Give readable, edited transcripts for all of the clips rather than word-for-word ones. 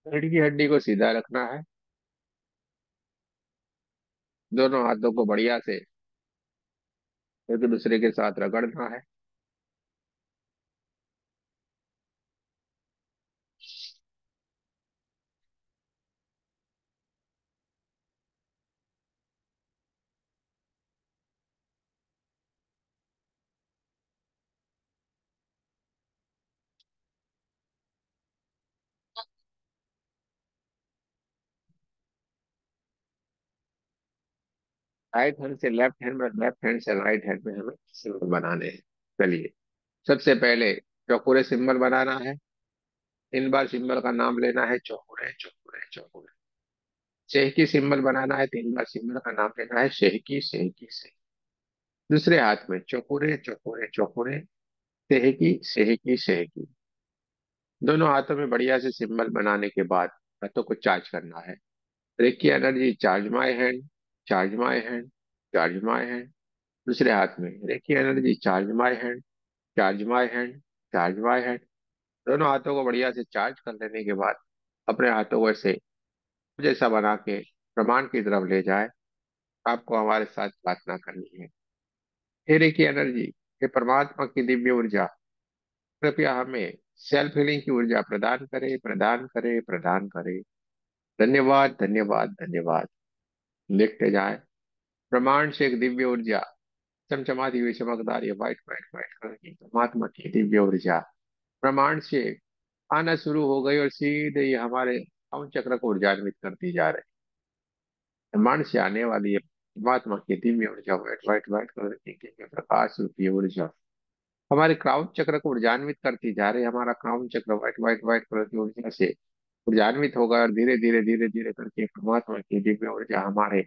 रीढ़ की हड्डी को सीधा रखना है। दोनों हाथों को बढ़िया से एक दूसरे के साथ रगड़ना है। राइट हैंड से लेफ्ट हैंड में, लेफ्ट हैंड से राइट हैंड में हमें सिंबल बनाने हैं। चलिए, सबसे पहले चौकोरे सिंबल बनाना है। इन बार सिंबल का नाम लेना है चौकोरे चौकोरे चौकोरे। शेहकी सिंबल बनाना है, 3 बार सिंबल का नाम लेना है शेहकी शेहकी शेहकी। दूसरे हाथ में चौकोरे चौकोरे चौकोरे, शेहकी शेहकी शेहकी। दोनों हाथों में बढ़िया से सिंबल बनाने के बाद हाथों को चार्ज करना है। Reiki energy charge my hand, charge my hand, charge my hand. दूसरे हाथ में reiki energy charge my hand, charge my hand, charge my hand. दोनों हाथों को बढ़िया से चार्ज कर लेने के बाद अपने हाथों को ऐसे जैसा बना के प्रमाण की तरफ ले जाए। आपको हमारे साथ प्रार्थना करनी है। हे रेकी एनर्जी, हे परमात्मा की दिव्य ऊर्जा, कृपया हमें सेल्फ हीलिंग की ऊर्जा प्रदान करे, प्रदान करे, प्रदान करे। धन्यवाद, धन्यवाद, धन्यवाद। देखते जाए। प्रमाण से एक दिव्य ऊर्जा चमचमाती हुई चमकदार ये व्हाइट व्हाइट व्हाइट कलर की परमात्मा की दिव्य ऊर्जा प्रमाण से आना शुरू हो गई और सीधे ही हमारे पावन चक्र को ऊर्जान्वित करती जा रही है। प्रमाण से आने वाली ये परमात्मा की दिव्य ऊर्जा व्हाइट व्हाइट व्हाइट कलर की दिव्य प्रकाश रूपी ऊर्जा हमारे क्राउन चक्र को ऊर्जान्वित करती जा रही है। हमारा क्राउन चक्र व्हाइट व्हाइट व्हाइट कलर की ऊर्जा से ऊर्जान्वित होगा और धीरे धीरे धीरे धीरे करके परमात्मा की दिव्य ऊर्जा हमारे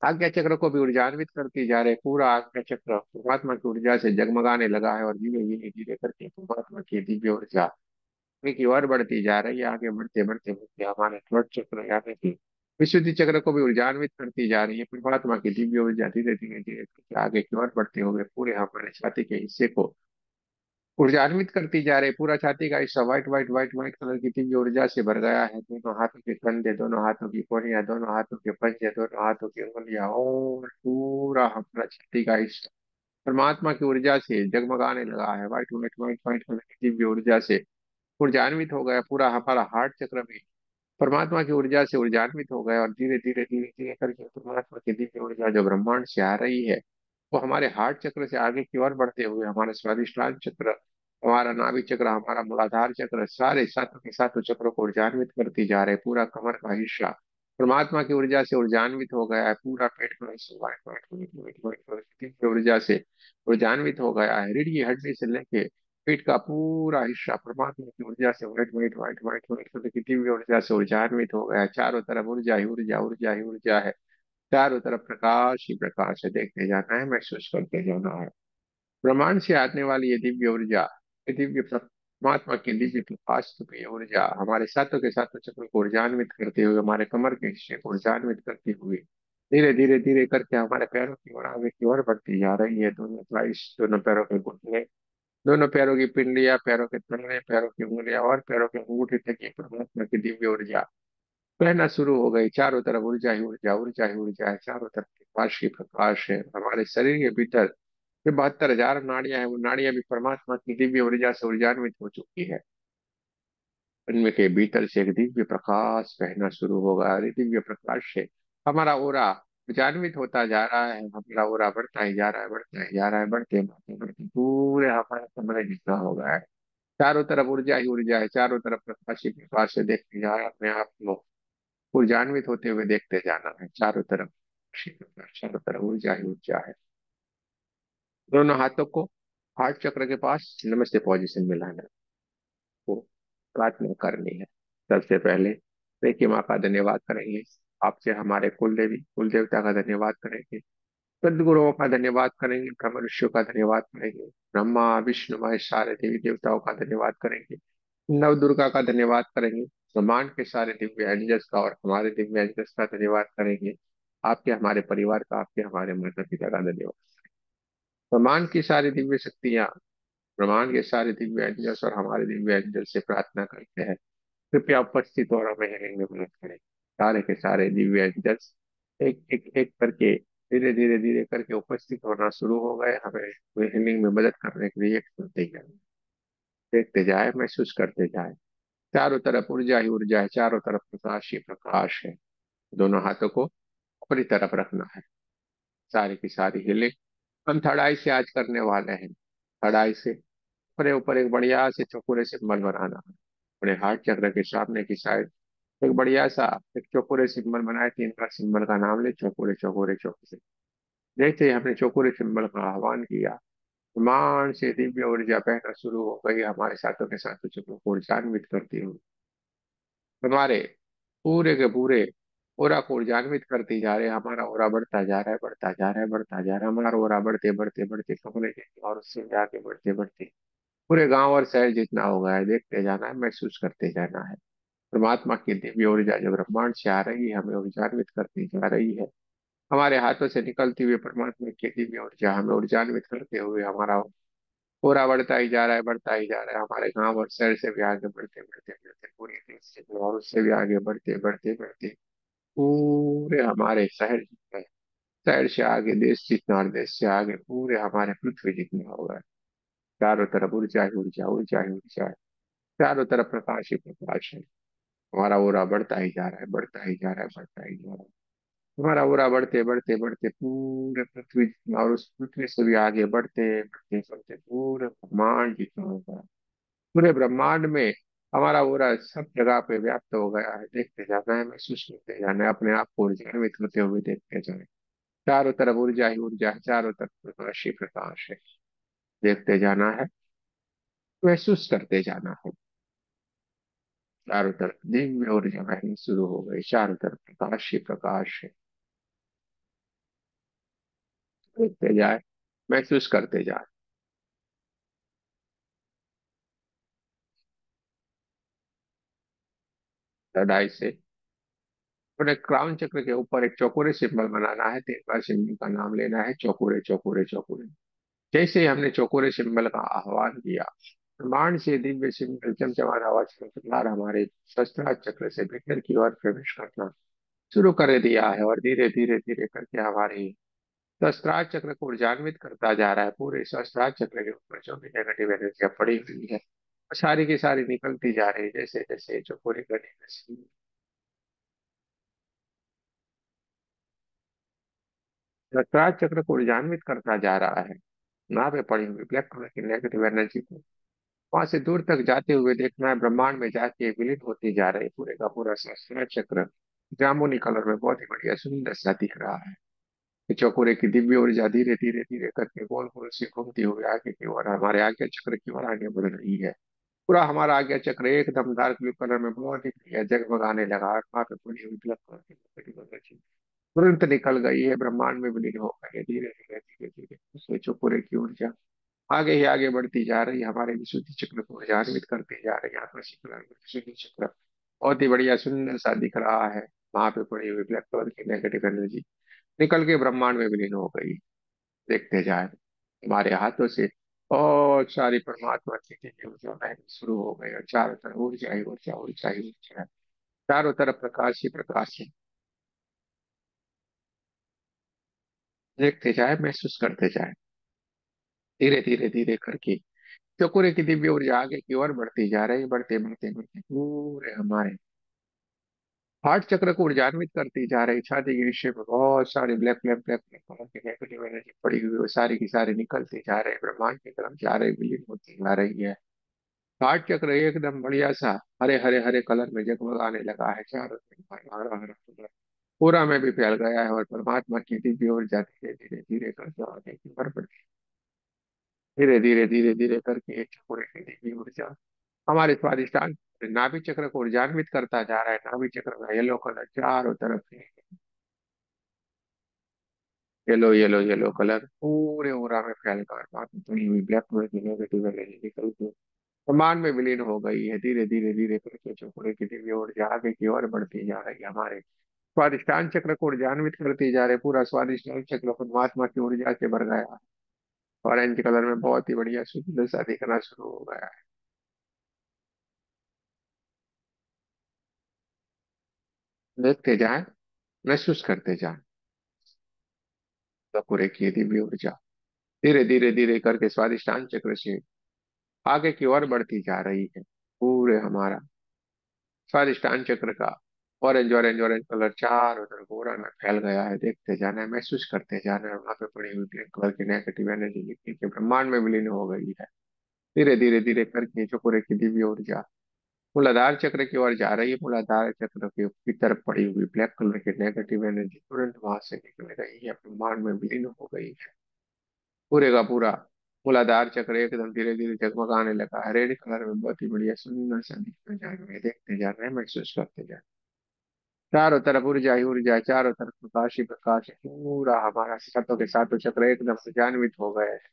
आज्ञा चक्र को भी ऊर्जान्वित करती जा रहे। पूरा आज्ञा चक्र परमात्मा की ऊर्जा से जगमगाने लगा है और धीरे धीरे धीरे करके परमात्मा की दिव्य ऊर्जा आगे की ओर बढ़ती जा रही है। आगे बढ़ते बढ़ते बढ़ते हमारे थर्ड चक्र यानी कि विशुद्धि चक्र को भी ऊर्जान्वित करती जा रही है। परमात्मा की दिव्य ऊर्जा धीरे धीरे धीरे करके आगे की ओर बढ़ते हुए पूरे हमारे छाती के हिस्से को ऊर्जान्वित करती जा रही। पूरा छाती का हिस्सा white white white white colour की दिव्य ऊर्जा से भर गया है। दोनों हाथों के कंधे, दोनों हाथों की कोहनियां, दोनों हाथों के पंजे, दोनों हाथों की उंगलियां और पूरा हमारा छाती का हिस्सा परमात्मा की ऊर्जा से जगमगाने लगा है। White white white white colour की दिव्य ऊर्जा से ऊर्जान्वित हो गया। पूरा हमारा हार्ट चक्र भी परमात्मा की ऊर्जा से ऊर्जान्वित हो गया और धीरे धीरे धीरे धीरे करके परमात्मा की दिव्य ऊर्जा जो ब्रह्मांड से आ रही है वो हमारे हार्ट चक्र से आगे की ओर बढ़ते हुए हमारे स्वादिष्टान चक्र, हमारा नाभि चक्र, हमारा मूलाधार चक्र, सारे सातों के सातों चक्रों को ऊर्जान्वित करती जा रहे। पूरा कमर का हिस्सा परमात्मा की ऊर्जा से ऊर्जान्वित हो गया है। पूरा पेट का हिस्सा white white white white white white Divya ऊर्जा से ऊर्जान्वित हो गया है। रीढ़ की हड्डी से लेके पेट का पूरा हिस्सा परमात्मा की ऊर्जा से white white white white white colour की दिव्य ऊर्जा से ऊर्जान्वित हो गया है। चारों तरफ ऊर्जा ही ऊर्जा, ऊर्जा ही ऊर्जा है। चारों तरफ प्रकाश ही प्रकाश है। देखते जाना है, महसूस करते जाना है। ब्रह्मांड से आने वाली ये दिव्य ऊर्जा, ये दिव्य परमात्मा की दिव्य प्रकाश रूपी ऊर्जा हमारे सातों के सातों चक्र को ऊर्जान्वित करते हुए हमारे कमर के हिस्से को ऊर्जान्वित करती हुई धीरे धीरे धीरे करके हमारे पैरों की ओर आगे की ओर बढ़ती जा रही है। दोनों ट्राइस, दोनों पैरों के घुटने, दोनों पैरों की पिंडिया, पैरों के तलवे, पैरों की उंगलियां और पैरों के अंगूठे तक ये परमात्मा की दिव्य ऊर्जा बहना शुरू हो गई। चारों तरफ ऊर्जा ही ऊर्जा, ऊर्जा ही ऊर्जा है। चारों तरफ प्रकाश ही प्रकाश है। हमारे शरीर के भीतर जो 72,000 नाड़ियां हैं वो नाड़ियां भी परमात्मा की दिव्य ऊर्जा से ऊर्जान्वित हो चुकी है। उनमें के भीतर से एक दिव्य प्रकाश बहना शुरू होगा और ये दिव्य प्रकाश से हमारा ओरा ऊर्जान्वित होता जा रहा है। हमारा ओरा बढ़ता ही जा रहा है, बढ़ता ही जा रहा है, बढ़ते बढ़ते बढ़ते पूरे हमारे कमरे जितना हो गया है। चारों तरफ ऊर्जा ही ऊर्जा है। चारों तरफ प्रकाश ही प्रकाश से देखते जा रहा है। अपने आप को ऊर्जान्वित होते हुए देखते जाना है। चारों तरफ प्रकाश ही प्रकाश, चारों तरफ ऊर्जा ही ऊर्जा है। दोनों हाथों को हार्ट चक्र के पास नमस्ते पोजीशन में लाना को प्रार्थना करनी है। सबसे पहले देखिए, माँ का धन्यवाद करेंगे। आपसे हमारे कुल देवी कुल देवता का धन्यवाद करेंगे। सदगुरुओं का धन्यवाद करेंगे। ब्रह्म ऋषियों का धन्यवाद करेंगे। ब्रह्मा विष्णु महेश सारे देवी देवताओं का धन्यवाद करेंगे। नव दुर्गा का धन्यवाद करेंगे। ब्रह्मांड के सारे दिव्य एंजल्स का और हमारे दिव्य एंजल्स का धन्यवाद करेंगे। आपके हमारे परिवार का, आपके हमारे माता पिता का धन्यवाद। ब्रह्मांड की सारी दिव्य शक्तियां, ब्रह्मांड के सारे दिव्य एंजल्स और हमारे दिव्य एंजल से प्रार्थना करते हैं कृपया उपस्थित और हमें हेलिंग में मदद करें। सारे के सारे दिव्य एंजल्स एक एक एक करके धीरे धीरे धीरे करके उपस्थित होना शुरू हो गए, हमें हेलिंग में मदद करने के लिए एक करते गए। देखते जाए, महसूस करते जाए, चारों तरफ ऊर्जा ही ऊर्जा है, चारों तरफ प्रकाश ही प्रकाश है। दोनों हाथों को अपनी तरफ रखना है। सारी की सारी हीलिंग हम थर्ड आई से आज करने वाले हैं। थर्ड आई से ऊपर ऊपर एक बढ़िया से चौकोरे सिंबल बनाना है। अपने हार्ट चक्र के सामने की साइड एक बढ़िया सा एक चौकोरे सिंबल बनाए, 3 बार सिंबल का नाम ले, चौकोरे चौकोरे चौकोरे। जैसे ही हमने चौकोरे सिंबल का आह्वान किया, मान से दिव्य ऊर्जा बहना शुरू हो गई, हमारे साथों के साथ चक्रों को ऊर्जान्वित करती हुई हमारे पूरे के पूरे ओरा को ऊर्जान्वित करती जा रहे हैं। हमारा ओरा बढ़ता जा रहा है, बढ़ता जा रहा है, बढ़ता जा रहा है। हमारा ओरा बढ़ते बढ़ते बढ़ते कमरे के और उससे भी आगे बढ़ते बढ़ते पूरे गांव और शहर जितना हो गया है, देखते जाना है, महसूस करते जाना है। परमात्मा की दिव्य ऊर्जा जो ब्रह्मांड से आ रही है, हमें ऊर्जान्वित करती जा रही है। हमारे हाथों से निकलती हुई परमात्मा की दिव्य ऊर्जा हमें ऊर्जान्वित करते हुए हमारा पूरा बढ़ता ही जा रहा है, बढ़ता ही जा रहा है। हमारे गांव और शहर से भी आगे बढ़ते बढ़ते बढ़ते पूरे देश से और उससे भी आगे बढ़ते बढ़ते बढ़ते पूरे हमारे शहर जितना, शहर से आगे देश जितना और देश से आगे पूरे हमारे पृथ्वी जितना होगा। चारों तरफ ऊर्जा ही ऊर्जा, ऊर्जा ही ऊर्जा है। चारों तरफ प्रकाश ही प्रकाश है। हमारा ओरा बढ़ता ही जा रहा है, बढ़ता ही जा रहा है, बढ़ता ही जा रहा है। हमारा ओरा बढ़ते बढ़ते बढ़ते पूरे पृथ्वी जितना और उस पृथ्वी से भी आगे बढ़ते बढ़ते बढ़ते पूरे ब्रह्मांड जितना होगा। पूरे ब्रह्मांड में हमारा ओरा सब जगह पे व्याप्त हो गया है। देखते जाना है, महसूस करते जाना है, अपने आप को ऊर्जान्वित होते हुए देखते जाए। चारों तरफ ऊर्जा ही ऊर्जा है, चारों तरफ प्रकाश ही प्रकाश है। देखते जाना है, महसूस करते जाना है। चारों तरफ दिव्य ऊर्जा बहनी शुरू हो गई, चारों तरफ प्रकाश ही प्रकाश है। देखते जाए, महसूस करते जाए। लड़ाई से अपने क्राउन चक्र के ऊपर एक चौकोरे सिंबल बनाना है, 3 बार सिंबल का नाम लेना है, चौकोरे चौकोरे चौकोरे। जैसे ही हमने चौकोरे सिंबल का आह्वान किया, ब्रह्मांड से दिव्य सिंबल चमचमाता हुआ चमत्कार हमारे सहस्त्रार चक्र से भीतर की ओर प्रवेश करना शुरू कर दिया है और धीरे धीरे धीरे करके हमारी सहस्त्रार चक्र को ऊर्जान्वित करता जा रहा है। पूरे सहस्त्रार चक्र के ऊपर जो भी नेगेटिव एनर्जियां पड़ी हुई है, वो सारी की सारी निकलती जा रही है। जैसे जैसे जो पूरी गति सहस्त्रार चक्र को ऊर्जान्वित करता जा रहा है, वहां पे पड़ी हुई ब्लैक कलर की नेगेटिव एनर्जी को वहां से दूर तक जाते हुए देखना है, ब्रह्मांड में जाके विलीन होती जा रही। पूरे का पूरा सहस्त्रार चक्र जामुनी कलर में बहुत ही बढ़िया सुंदर सा दिख रहा है। ये चौकोरे की दिव्य ऊर्जा धीरे धीरे धीरे करके गोल गोल से घूमती हुई आगे की ओर हमारे आज्ञा चक्र की ओर आगे बढ़ रही है। पूरा हमारा आज्ञा चक्र एकदम डार्क ब्लू कलर में बहुत ही बढ़िया जगमगाने लगा और वहां पे पूरी हुई ब्लैक कलर की नेगेटिव एनर्जी तुरंत निकल गई है, ब्रह्मांड में विलीन हो गई है। धीरे धीरे धीरे धीरे उसमें चौकोरे की ऊर्जा आगे ही आगे बढ़ती जा रही है, हमारे विशुद्धि चक्र को ऊर्जान्वित करते जा रही है। आत्मा चक्र में विशुद्धि चक्र बहुत ही बढ़िया सुंदर सा दिख रहा है। वहां पे पड़ी हुई ब्लैक कलर की नेगेटिव एनर्जी निकल के ब्रह्मांड में विलीन हो गई। देखते जाए, हमारे हाथों से बहुत सारी परमात्मा की दिव्य ऊर्जा बहनी शुरू हो गई और चारों तरफ ऊर्जा ही ऊर्जा, ऊर्जा ही ऊर्जा है। चारों तरफ प्रकाश ही प्रकाश है। देखते जाए, महसूस करते जाए, धीरे धीरे धीरे करके चकोरे की दिव्य ऊर्जा आगे की ओर बढ़ती जा रही है, बढ़ते बढ़ते बढ़ते पूरे हमारे हार्ट चक्र को ऊर्जान्वित करती जा रही। छाती के विषय में बहुत सारी black black black black colour की नेगेटिव एनर्जी पड़ी हुई है, वो सारी की सारी निकलती जा रही है, ब्रह्मांड की तरफ जा रही, विलीन होती जा रही है। हार्ट चक्र एकदम बढ़िया सा हरे हरे हरे कलर में जगमगाने लगा है, चारों तरफ हरा हरा कलर पूरा में भी फैल गया है और परमात्मा की दिव्य ऊर्जा धीरे धीरे धीरे करके आगे की ओर बढ़ती, धीरे धीरे धीरे धीरे करके एक चकोरे की दिव्य ऊर्जा हमारे स्वादिष्टान नाभि चक्र को ऊर्जान्वित करता जा रहा है। नाभि चक्र का येलो कलर चारों तरफ से येलो येलो येलो कलर पूरे ओरा में फैल कर बात बनी हुई ब्लैक कलर की नेगेटिव एनर्जी निकल के ब्रह्मांड में विलीन हो गई है। धीरे धीरे धीरे करके चक्रे की दिव्य ऊर्जा आगे की ओर बढ़ती जा रही है, हमारे स्वादिष्टान चक्र को ऊर्जान्वित करती जा रही है। पूरा स्वादिष्टान चक्र परमात्मा की ऊर्जा से भर गया, ऑरेंज कलर में बहुत ही बढ़िया सुंदर सा दिखना शुरू हो गया है। देखते जाएं, महसूस करते जाएं। पूरे की दिव्य ऊर्जा धीरे धीरे धीरे करके स्वादिष्टान चक्र से आगे की ओर बढ़ती जा रही है। पूरे हमारा स्वादिष्टान चक्र का ऑरेंज ऑरेंज ऑरेंज कलर चारों तरफ पूरा में फैल गया है। देखते जाना है, महसूस करते जाना है। वहां पे पड़ी हुई ब्लैक कलर की नेगेटिव एनर्जी निकल के ब्रह्मांड में विलीन हो गई है। धीरे धीरे धीरे करके जो पूरे की दिव्य ऊर्जा मूलाधार चक्र की ओर जा रही है। मूलाधार चक्र के की तरफ पड़ी हुई ब्लैक कलर की नेगेटिव एनर्जी तुरंत वहां से निकल रही है, ब्रह्मांड में विलीन हो गई है। पूरे का पूरा मूलाधार चक्र एकदम धीरे धीरे जगमगाने लगा है। रेड कलर में बहुत ही बढ़िया सुंदर सा दिखने जा रहा है। देखते जा रहे हैं, महसूस करते जा रहे हैं। चारों तरफ ऊर्जा ही ऊर्जा है, चारों तरफ प्रकाश ही प्रकाश है। पूरा हमारा सातों के सातों चक्र एकदम सुजान्वित हो गए हैं।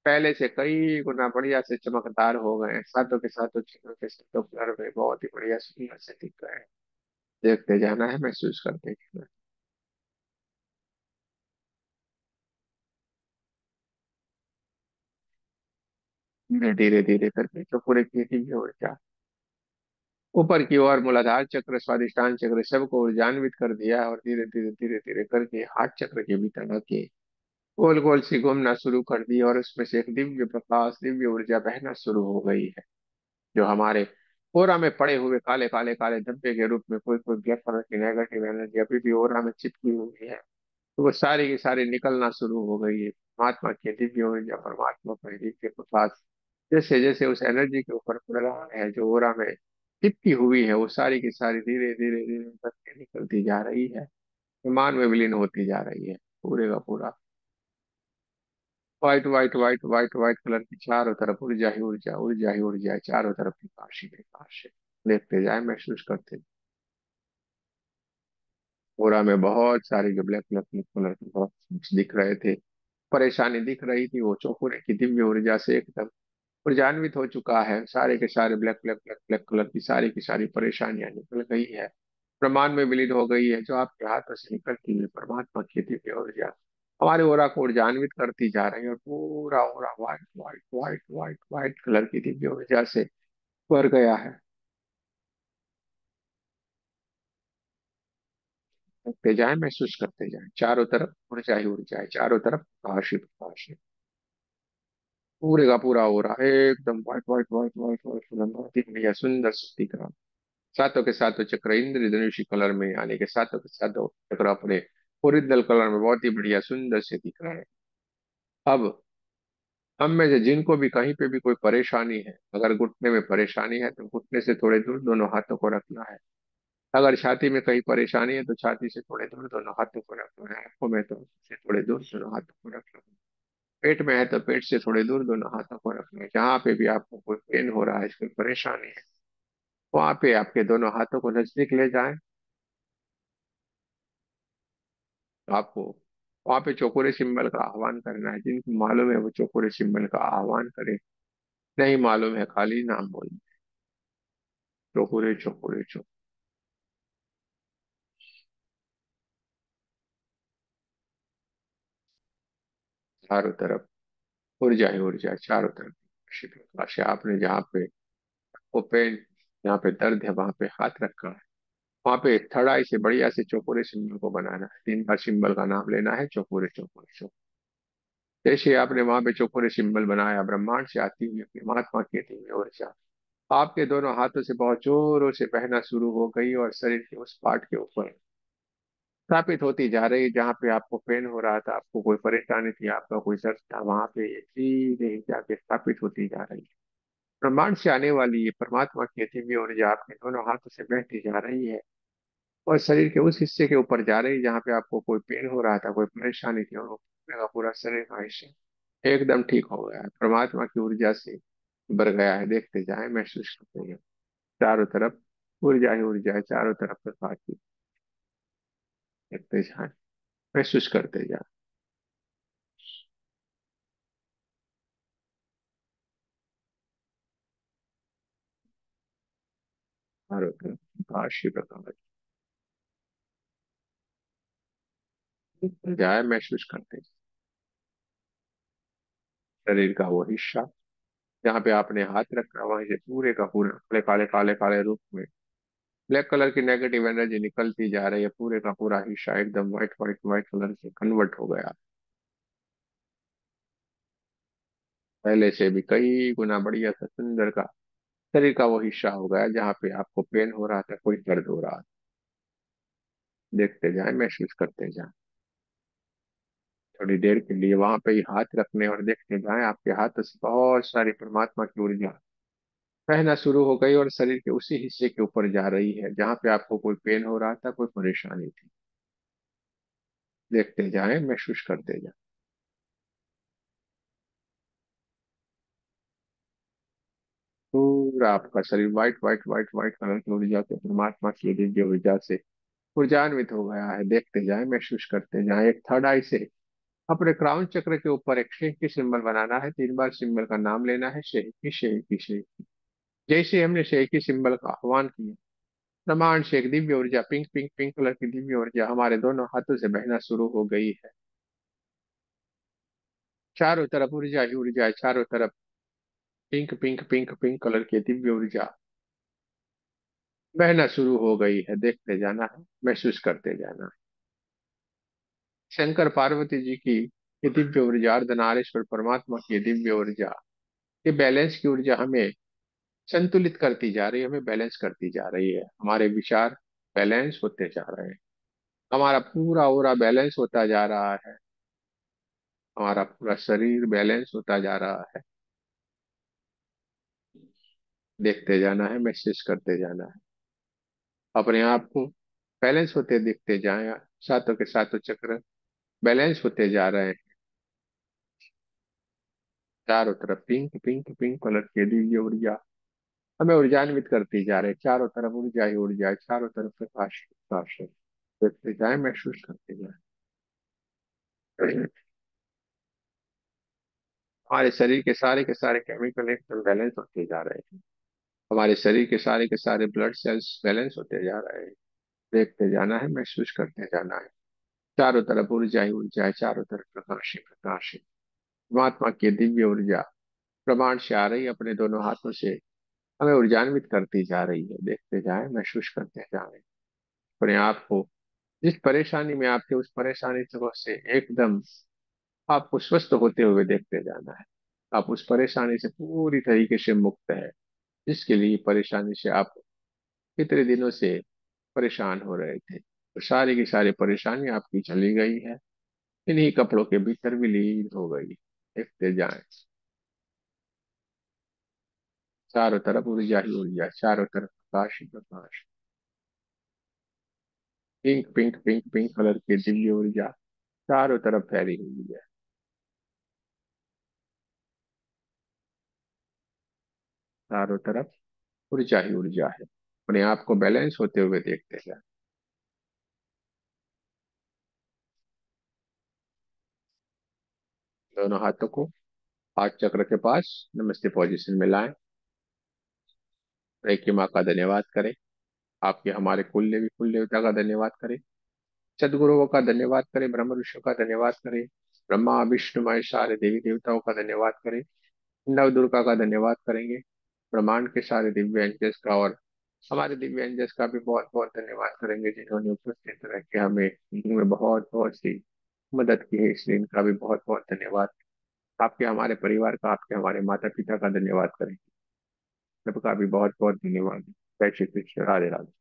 पहले से कई गुना बढ़िया से चमकदार हो गए हैं। सातों के सातों चक्र के सातों कलर में बहुत ही बढ़िया सुंदर से दिख रहे हैं। देखते जाना है, महसूस करते जाना है। धीरे धीरे करके जो पूरे की दिव्य ऊर्जा ऊपर की ओर मूलाधार चक्र स्वादिष्टान चक्र सबको ऊर्जान्वित कर दिया है। और धीरे धीरे धीरे धीरे करके हाथ चक्र के भीतर आके गोल गोल सी घूमना शुरू कर दी और उसमें से एक दिव्य प्रकाश दिव्य ऊर्जा बहना शुरू हो गई है। जो हमारे ओरा में पड़े हुए काले काले काले धब्बे के रूप में कोई कोई ब्लैक कलर की नेगेटिव एनर्जी अभी भी ओरा में चिपकी हुई है, तो वो सारी की सारी निकलना शुरू हो गई है। परमात्मा की दिव्य ऊर्जा परमात्मा का दिव्य प्रकाश जैसे जैसे उस एनर्जी के ऊपर पड़ रहा है, जो ओरा में चिपकी हुई है, वो सारी की सारी धीरे धीरे धीरे करके निकलती जा रही है, विमान में विलीन होती जा रही है। पूरे का पूरा white white white white white colour की चारों तरफ ऊर्जा ही ऊर्जा ऊर्जा ही ऊर्जा है। चारों तरफ प्रकाश ही प्रकाश है। देखते जाए, महसूस करते जाएं। पूरा में बहुत सारे जो ब्लैक ब्लैक कलर के बहुत दिख रहे थे, परेशानी दिख रही थी, वो चौकोरे की दिव्य ऊर्जा से एकदम ऊर्जान्वित हो चुका है। सारे के सारे black black black black colour की सारी परेशानियां निकल गई है, ब्रह्मांड में विलीन हो गई है। जो आपके हाथों से निकलती हुई परमात्मा की दिव्य ऊर्जा हमारे ओरा को ऊर्जान्वित करती जा रही है। और पूरा aura white white white white white colour की दिव्य ऊर्जा से भर गया है। करते जाए, महसूस करते जाए, चारों तरफ ऊर्जा ही ऊर्जा है, चारों तरफ प्रकाश ही प्रकाश है। पूरे का पूरा हो रहा है एकदम white white white white white colour, बहुत ही बढ़िया सुंदर से दिख रहा। सातों के सातों चक्र इंद्रधनुषी कलर में आने के सातों के सातों चक्र अपने ओरिजिनल कलर में बहुत ही बढ़िया सुंदर से दिख रहे हैं। अब हम में से जिनको भी कहीं पे भी कोई परेशानी है, अगर घुटने में परेशानी है तो घुटने से थोड़े दूर दोनों हाथों को रखना है। अगर छाती में कहीं परेशानी है तो छाती से थोड़े दूर दोनों हाथों को रखना है। आंखों में तो से थोड़े दूर दोनों हाथों को रखना है। पेट में है तो पेट से थोड़े दूर दोनों हाथों को रखना है। जहाँ पे भी आपको कोई पेन हो रहा है, कोई परेशानी है, वहां पे आपके दोनों हाथों को नजदीक ले जाएं। तो आपको वहां पे चौकोरे सिंबल का आह्वान करना है। जिनको मालूम है वो चौकोरे सिंबल का आह्वान करे, नहीं मालूम है खाली नाम बोले, चौकोरे चौकोरे चौकोरे। चारों तरफ ऊर्जा ही ऊर्जा है, चारों तरफ प्रकाश ही प्रकाश है। आपने जहाँ पे वो पेन, जहाँ पे दर्द है, वहां पे हाथ रखा है, वहां पे थड़ाई से बढ़िया से चौकोरे सिंबल को बनाना है। 3 बार सिंबल का नाम लेना है, चौकोरे चौकोरे चौकोरे। जैसे आपने वहां पे चौकोरे सिंबल बनाया, ब्रह्मांड से आती हुई अपनी महात्मा की हुई ऊर्जा आपके दोनों हाथों से बहुत जोरों से बहना शुरू हो गई और शरीर के उस पार्ट के ऊपर स्थापित होती जा रही। जहाँ पे आपको पेन हो रहा था, आपको कोई परेशानी थी, आपका कोई दर्द था, वहां पे ये धीरे जाके स्थापित होती जा रही है। ब्रह्मांड से आने वाली ये परमात्मा की दिव्य ऊर्जा आपके दोनों हाथों से बहती जा रही है और शरीर के उस हिस्से के ऊपर जा रही है जहाँ पे आपको कोई पेन हो रहा था, कोई परेशानी थी, और वो पूरा का पूरा शरीर का हिस्सा एकदम ठीक हो गया है, परमात्मा की ऊर्जा से भर गया है। देखते जाए, महसूस करते हैं। चारों तरफ ऊर्जा ही ऊर्जा है, चारों तरफ प्रकाश ही। देखते जाए, महसूस करते जाए, चारों तरफ प्रकाश ही प्रकाश। देखते जाए, महसूस करते जाए। शरीर का वो हिस्सा जहाँ पे आपने हाथ रखा, वहीं से पूरे का पूरा काले काले काले काले रूप में ब्लैक कलर की नेगेटिव एनर्जी निकलती जा रही है, पूरे का पूरा हिस्सा एकदम व्हाइट व्हाइट व्हाइट कलर से कन्वर्ट हो गया, पहले से भी कई गुना बढ़िया सा सुंदर का शरीर का वो हिस्सा हो गया जहाँ पे आपको पेन हो रहा था, कोई दर्द हो रहा था। देखते जाएं, महसूस करते जाएं। थोड़ी देर के लिए वहां पे ही हाथ रखने और देखते जाएं, आपके हाथ से बहुत सारी परमात्मा की ऊर्जा बहना शुरू हो गई और शरीर के उसी हिस्से के ऊपर जा रही है जहाँ पे आपको कोई पेन हो रहा था, कोई परेशानी थी। देखते जाएं, महसूस करते जाएं। पूरा आपका शरीर white white white white colour की ऊर्जा से, परमात्मा की दिव्य ऊर्जा से ऊर्जान्वित हो गया है। देखते जाएं, महसूस करते जाएं। एक थर्ड आई से अपने क्राउन चक्र के ऊपर एक शेख की सिंबल बनाना है, 3 बार सिंबल का नाम लेना है, शेख की शेख की शेख की। जैसे हमने शेख की सिंबल का आह्वान किया, ब्रह्मांड से एक दिव्य ऊर्जा, पिंक पिंक पिंक कलर की दिव्य ऊर्जा हमारे दोनों हाथों से बहना शुरू हो गई है। चारों तरफ ऊर्जा ही ऊर्जा है, चारों तरफ pink pink pink pink colour की दिव्य ऊर्जा बहना शुरू हो गई है। देखते जाना है, महसूस करते जाना है। शंकर पार्वती जी की ये दिव्य ऊर्जा, अर्धनारीश्वर परमात्मा की ये दिव्य ऊर्जा, ये बैलेंस की ऊर्जा हमें संतुलित करती जा रही है, हमें बैलेंस करती जा रही है। हमारे विचार बैलेंस होते जा रहे हैं, हमारा पूरा ओरा बैलेंस होता जा रहा है, हमारा पूरा शरीर बैलेंस होता जा रहा है। देखते जाना है, महसूस करते जाना है। अपने आप को बैलेंस होते दिखते जाए, सातों के सातों चक्र बैलेंस होते जा रहे हैं। चारों तरफ पिंक पिंक पिंक कलर की दिव्य ऊर्जा हमें ऊर्जान्वित करती जा रही है। चारों तरफ ऊर्जा ही ऊर्जा है, चारों तरफ प्रकाश ही प्रकाश है। देखते जाए, महसूस करते जाए। हमारे शरीर के सारे केमिकल एकदम बैलेंस होते जा रहे हैं, हमारे शरीर के सारे ब्लड सेल्स बैलेंस होते जा रहे हैं। देखते जाना है, महसूस करते जाना है। चारों तरफ ऊर्जा ही ऊर्जा है, चारों तरफ प्रकाश ही प्रकाश है। परमात्मा की दिव्य ऊर्जा प्रमाण से आ रही है, अपने दोनों हाथों से हमें ऊर्जान्वित करती जा रही है। देखते जाए, महसूस करते जाए। अपने आप को जिस परेशानी में आपके, उस परेशानी से एकदम आपको स्वस्थ होते हुए देखते जाना है। आप उस परेशानी से पूरी तरीके से मुक्त है, जिसके लिए परेशानी से आप कितने दिनों से परेशान हो रहे थे, तो सारी की सारी परेशानी आपकी चली गई है, इन्हीं कपड़ों के भीतर विलीन हो गई। देखते जाएं, चारों तरफ ऊर्जा ही ऊर्जा, चारों तरफ प्रकाश ही प्रकाश। Pink pink pink pink colour की दिव्य ऊर्जा चारों तरफ फैली हुई है, चारों तरफ ऊर्जा ही ऊर्जा है। अपने आप को बैलेंस होते हुए देखते जाएं। दोनों हाथों को हाथ चक्र के पास नमस्ते पोजीशन में लाएं। एक माँ का धन्यवाद करें, आपके हमारे कुल देवता का धन्यवाद करें, सदगुरुओं का धन्यवाद करें, ब्रह्म ऋषियों का धन्यवाद करें, ब्रह्मा विष्णु महेश सारे देवी देवताओं का धन्यवाद करें, नव दुर्गा का धन्यवाद करेंगे, ब्रह्मांड के सारे दिव्य एंजल्स का और हमारे दिव्य एंजल्स का भी बहुत बहुत धन्यवाद करेंगे, जिन्होंने उपस्थित रह के हमें मीटिंग में बहुत बहुत सी मदद की है, इसलिए इनका भी बहुत बहुत धन्यवाद। आपके हमारे परिवार का, आपके हमारे माता पिता का धन्यवाद करेंगे, सबका भी बहुत बहुत धन्यवाद। जय श्री कृष्ण, राधे राधे।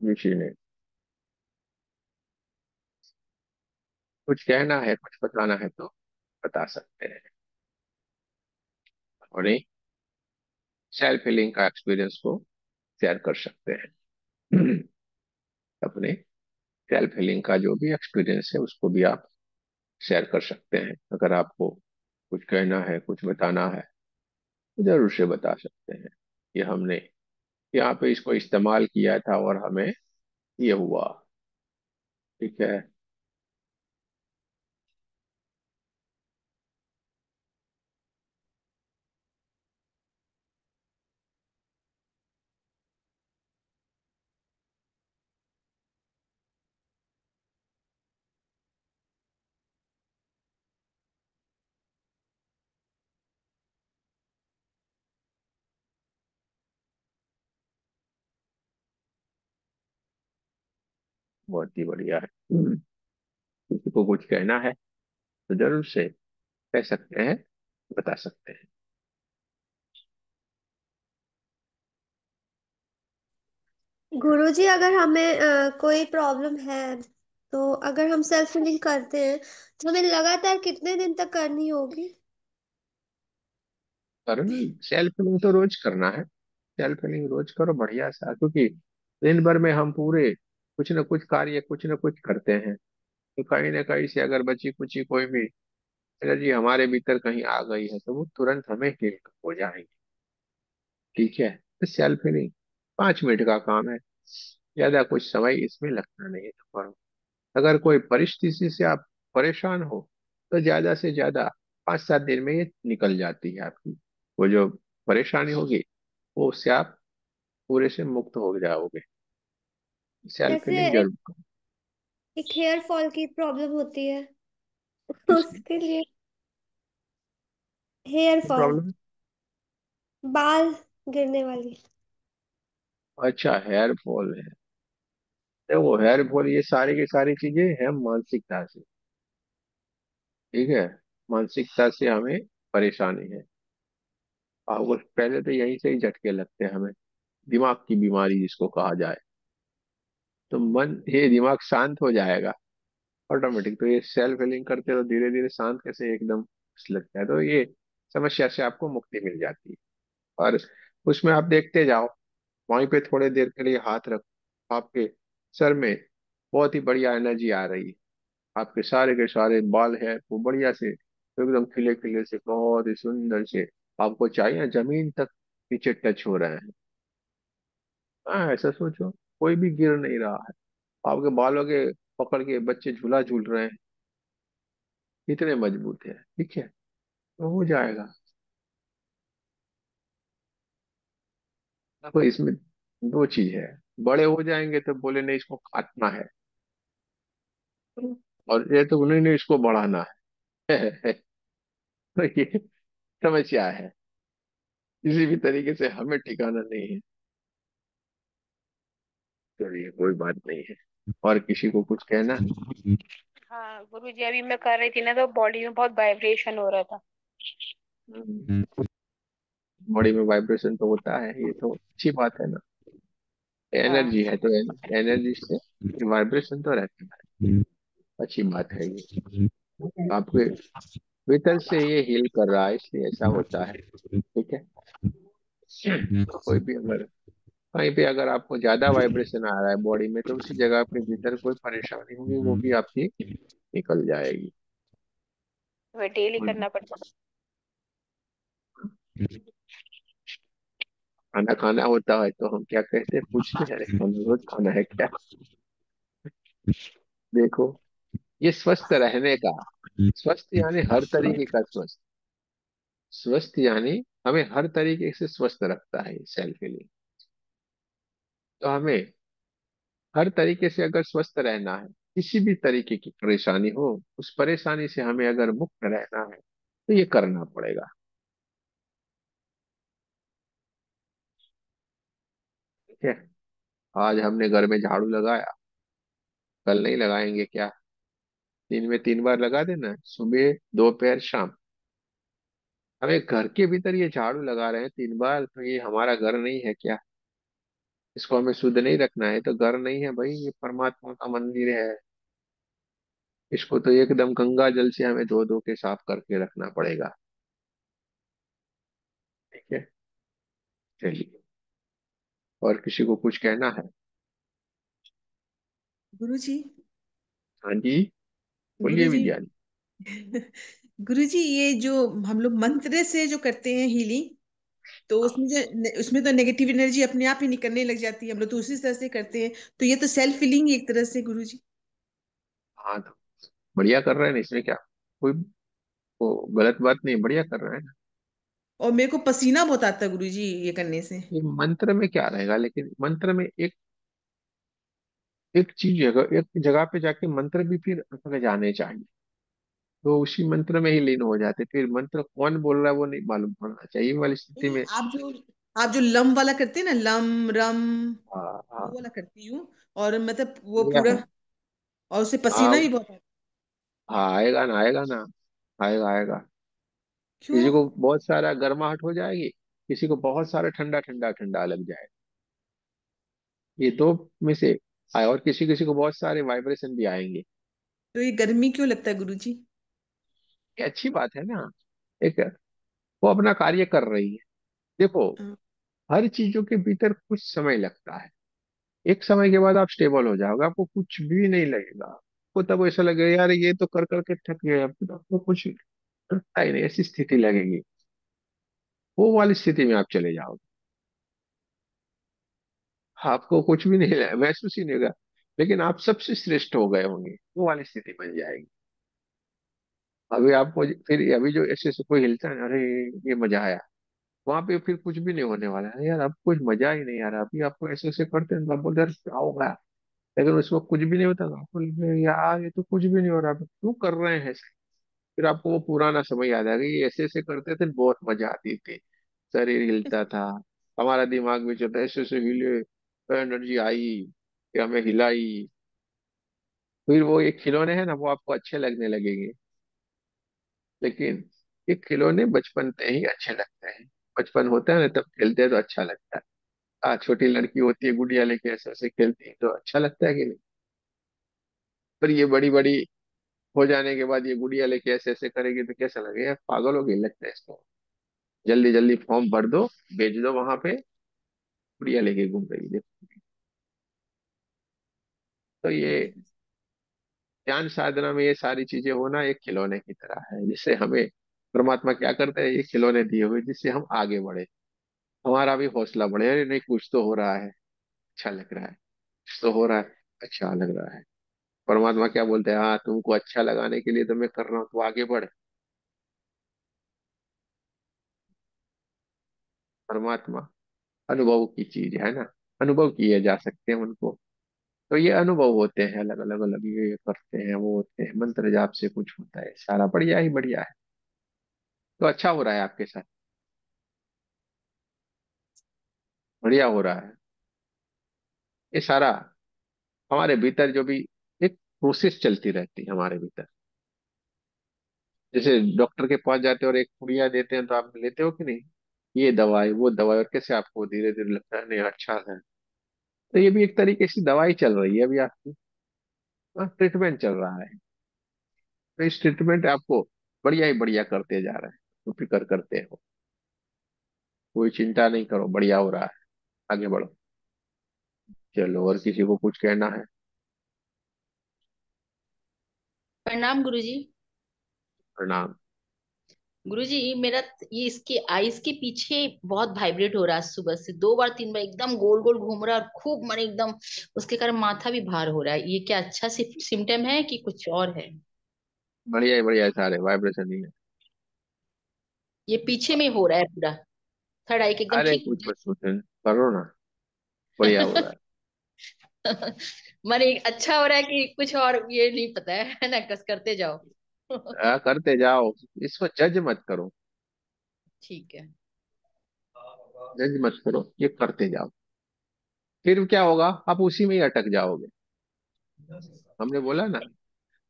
ऋषि ने कुछ कहना है, कुछ बताना है तो बता सकते हैं, और सेल्फ हीलिंग का एक्सपीरियंस को शेयर कर सकते हैं। अपने सेल्फ हीलिंग का जो भी एक्सपीरियंस है उसको भी आप शेयर कर सकते हैं। अगर आपको कुछ कहना है, कुछ बताना है, तो जरूर से बता सकते हैं। ये हमने यहाँ पे इसको इस्तेमाल किया था और हमें ये हुआ। ठीक है। बहुत ही बढ़िया है। किसी को कुछ कहना है तो जरूर से कह सकते हैं, बता सकते हैं। गुरुजी, अगर हमें कोई प्रॉब्लम है, तो अगर हम सेल्फ हीलिंग करते हैं तो हमें लगातार कितने दिन तक करनी होगी? करना, सेल्फ हीलिंग तो रोज करना है। सेल्फ हीलिंग रोज करो बढ़िया सा, क्योंकि दिन भर में हम पूरे कुछ न कुछ कार्य कुछ न कुछ करते हैं। तो कहीं ना कहीं से अगर बची कुची कोई भी एनर्जी हमारे भीतर कहीं आ गई है तो वो तुरंत हमें हील हो जाएगी। ठीक है, तो सेल्फ हीलिंग 5 मिनट का काम है, ज्यादा कुछ समय इसमें लगता नहीं है। तो करो। अगर कोई परिस्थिति से आप परेशान हो तो ज्यादा से ज्यादा 5-7 दिन में ये निकल जाती है आपकी वो जो परेशानी होगी, वो उससे आप पूरे से मुक्त हो जाओगे। सेल्फ जैसे हीलिंग एक जरूर करो। एक हेयर फॉल की प्रॉब्लम होती है, किसकी उसके लिए। हेयर फॉल, प्रॉब्लम है? बाल गिरने वाली। अच्छा, हेयर फॉल है। तो वो हेयर फॉल ये सारी की सारी चीजें हैं मानसिकता से। ठीक है, मानसिकता से हमें परेशानी है। और वो पहले तो यहीं से ही झटके लगते हैं हमें, दिमाग की बीमारी जिसको कहा जाए। तो मन, ये दिमाग शांत हो जाएगा ऑटोमेटिक। तो ये सेल्फ हीलिंग करते रहो, धीरे धीरे शांत कैसे एकदम लगता है। तो ये समस्या से आपको मुक्ति मिल जाती है। और उसमें आप देखते जाओ, वहीं पे थोड़े देर के लिए हाथ रखो, आपके सर में बहुत ही बढ़िया एनर्जी आ रही है। आपके सारे के सारे बाल है वो बढ़िया से एकदम खिले खिले से बहुत ही सुंदर से, आपको चाहिए जमीन तक नीचे टच हो रहे हैं। हाँ, ऐसा सोचो, कोई भी गिर नहीं रहा है। आपके बालों के पकड़ के बच्चे झूला झूल रहे हैं, इतने मजबूत है। ठीक है, तो हो जाएगा। देखो इसमें दो चीज है, बड़े हो जाएंगे तो बोले नहीं इसको काटना है, और ये तो नहीं नहीं इसको बढ़ाना है। तो ये समस्या है, किसी भी तरीके से हमें ठिकाना नहीं है। तो ये कोई बात नहीं है। और किसी को कुछ कहना? हाँ गुरु जी, अभी मैं कर रही थी ना तो बॉडी में बहुत वाइब्रेशन हो रहा था। बॉडी में वाइब्रेशन तो होता है, ये तो अच्छी बात है ना। हाँ। एनर्जी है तो एनर्जी से वाइब्रेशन तो रहता है, अच्छी बात है ये। आपके भीतर से ये हील कर रहा है इसलिए ऐसा होता है। ठीक है। तो कोई भी अगर कहीं पे अगर आपको ज्यादा वाइब्रेशन आ रहा है बॉडी में, तो उसी जगह पे भीतर कोई परेशानी होगी, वो भी आपकी निकल जाएगी। वह डेली करना पड़ता खाना खाना होता है तो हम क्या कहते हैं, पूछते हैं अरे खाना रोज खाना है क्या? देखो, ये स्वस्थ रहने का, स्वस्थ यानी हर तरीके का स्वस्थ, स्वस्थ यानी हमें हर तरीके से स्वस्थ रखता है सेल के लिए। तो हमें हर तरीके से अगर स्वस्थ रहना है, किसी भी तरीके की परेशानी हो, उस परेशानी से हमें अगर मुक्त रहना है तो ये करना पड़ेगा। ठीक है, आज हमने घर में झाड़ू लगाया, कल नहीं लगाएंगे क्या? दिन में 3 बार लगा देना, सुबह दोपहर शाम। हमें घर के भीतर ये झाड़ू लगा रहे हैं 3 बार, तो ये हमारा घर नहीं है क्या? इसको हमें शुद्ध नहीं रखना है तो घर नहीं है भाई, ये परमात्मा का मंदिर है। इसको तो एकदम गंगा जल से हमें धो धो के साफ करके रखना पड़ेगा। ठीक है, चलिए। और किसी को कुछ कहना है? गुरुजी। हाँ जी, बोलिए गुरुजी। विद्या। गुरुजी, ये जो हम लोग मंत्र से जो करते हैं हीलिंग, तो उसमें तो नेगेटिव एनर्जी अपने आप ही निकलने लग जाती है, हम लोग तो उसी तरह से करते हैं। तो ये तो सेल्फ हीलिंग एक तरह से, गुरुजी। हाँ तो बढ़िया कर रहे हैं ना, इसमें क्या कोई वो गलत बात नहीं, बढ़िया कर रहे हैं ना। और मेरे को पसीना बहुत आता है गुरुजी ये करने से। ये मंत्र में क्या रहेगा, लेकिन मंत्र में एक एक चीज जगह, एक जगह पे जाके मंत्र भी फिर अटक जाने चाहिए, तो उसी मंत्र में ही लीन हो जाते। फिर मंत्र कौन बोल रहा है वो नहीं मालूम पड़ना चाहिए वाली स्थिति नहीं, में। आप जो लम वाला करते हैं ना, लम रम, हाँ हाँ, वो वाला करती हूँ। और मतलब वो बढ़िया पूरा है। और उससे पसीना हाँ भी बहुत आता है। हाँ, आएगा ना, आएगा ना, आएगा आएगा। क्यों? किसी को बहुत सारा गर्माहट हो जाएगी, किसी को बहुत सारा ठंडा ठंडा ठंडा लग जाए, ये दो में से आए। और किसी किसी को बहुत सारे वाइब्रेशन भी आएंगे। तो ये गर्मी क्यों लगता है गुरुजी? ये अच्छी बात है ना। एक, वो अपना कार्य कर रही है। देखो, हाँ, हर चीजों के भीतर कुछ समय लगता है। एक समय के बाद आप स्टेबल हो जाओगे, आपको कुछ भी नहीं लगेगा। आपको तब ऐसा लगेगा यार ये तो कर करके थक गए, अब तो आपको कुछ लगता ही नहीं, ऐसी स्थिति लगेगी। वो वाली स्थिति में आप चले जाओगे, आपको कुछ भी नहीं महसूस ही नहीं होगा। लेकिन आप सबसे श्रेष्ठ हो गए होंगे, वो वाली स्थिति बन जाएगी। अभी आपको फिर अभी जो ऐसे ऐसे कोई हिलता है, अरे ये मजा आया, वहां पे फिर कुछ भी नहीं होने वाला है यार, अब कुछ मजा ही नहीं आ रहा। अभी आपको ऐसे ऐसे करते हैं तो आप बोलते हैं, "अरे, क्या होगा?" लेकिन उसमें कुछ भी नहीं होता तो आपको लगेगा, यार ये तो कुछ भी नहीं हो रहा, क्यों कर रहे हैं ऐसे। फिर आपको वो पुराना समय याद आ गया, ये ऐसे ऐसे करते थे, बहुत मजा आती थी। शरीर हिलता था, हमारा दिमाग भी चलता, ऐसे ऐसे हिले, एनर्जी आई कि हमें हिलाई। फिर वो एक खिलौने हैं ना, वो आपको अच्छे लगने लगेंगे। लेकिन ये खिलौने बचपन से ही अच्छे लगते हैं। बचपन होता है ना, तब खेलते हैं तो अच्छा लगता है। छोटी लड़की होती है, गुड़िया लेके ऐसे ऐसे खेलती है तो अच्छा लगता है कि नहीं। पर ये बड़ी बड़ी हो जाने के बाद ये गुड़िया लेके ऐसे ऐसे करेगी तो कैसा लगेगा, पागल हो गई लगता है इसको। जल्दी जल्दी फॉर्म भर दो, भेज दो वहां पे, गुड़िया लेके घूम रही है देखो। तो ये ध्यान साधना में ये सारी चीजें होना एक खिलौने की तरह है, जिससे हमें परमात्मा क्या करते हैं, ये खिलौने दिए हुए जिससे हम आगे बढ़े, हमारा भी हौसला बढ़े। अरे नहीं, कुछ तो हो रहा है, अच्छा लग रहा है, कुछ तो हो रहा है, अच्छा लग रहा है। परमात्मा क्या बोलते हैं, हाँ तुमको अच्छा लगाने के लिए तो मैं कर रहा हूँ, तो आगे बढ़। परमात्मा अनुभव की चीज है ना, अनुभव किए जा सकते हैं उनको। तो ये अनुभव होते हैं अलग अलग अलग, ये करते हैं वो होते हैं, मंत्र जाप से कुछ होता है, सारा बढ़िया ही बढ़िया है। तो अच्छा हो रहा है आपके साथ, बढ़िया हो रहा है। ये सारा हमारे भीतर जो भी एक प्रोसेस चलती रहती है हमारे भीतर। जैसे डॉक्टर के पास जाते हैं और एक पुड़िया देते हैं तो आप लेते हो कि नहीं, ये दवाई वो दवाई, और कैसे आपको धीरे धीरे लगता है नहीं अच्छा है। तो ये भी एक तरीके से दवाई चल रही है अभी आपकी, ट्रीटमेंट चल रहा है। तो इस ट्रीटमेंट आपको बढ़िया ही बढ़िया करते जा रहे हैं, तो फिक्र करते हो, कोई चिंता नहीं करो, बढ़िया हो रहा है, आगे बढ़ो। चलो, और किसी को कुछ कहना है? प्रणाम गुरुजी। प्रणाम। गुरुजी मेरा ये इसके आईज के पीछे बहुत वाइब्रेट हो रहा है, सुबह से 2 बार 3 बार एकदम गोल गोल घूम रहा है और खूब माने एकदम। उसके कारण माथा भी भार हो रहा है, ये क्या अच्छा सिम्टम है कि कुछ और है? बढ़िया ही बढ़िया है, सारे वाइब्रेशन ही है। ये पीछे में हो रहा है पूरा, थर्ड आई के एकदम अरे ठीक। कुछ मत सोचो, करो ना, बढ़िया हो रहा है। माने अच्छा हो रहा है कि कुछ और, ये नहीं पता है ना, कस करते जाओ। करते जाओ, इसको जज मत करो, ठीक है। जज मत करो, ये करते जाओ। फिर क्या होगा, आप उसी में ही अटक जाओगे। हमने बोला ना,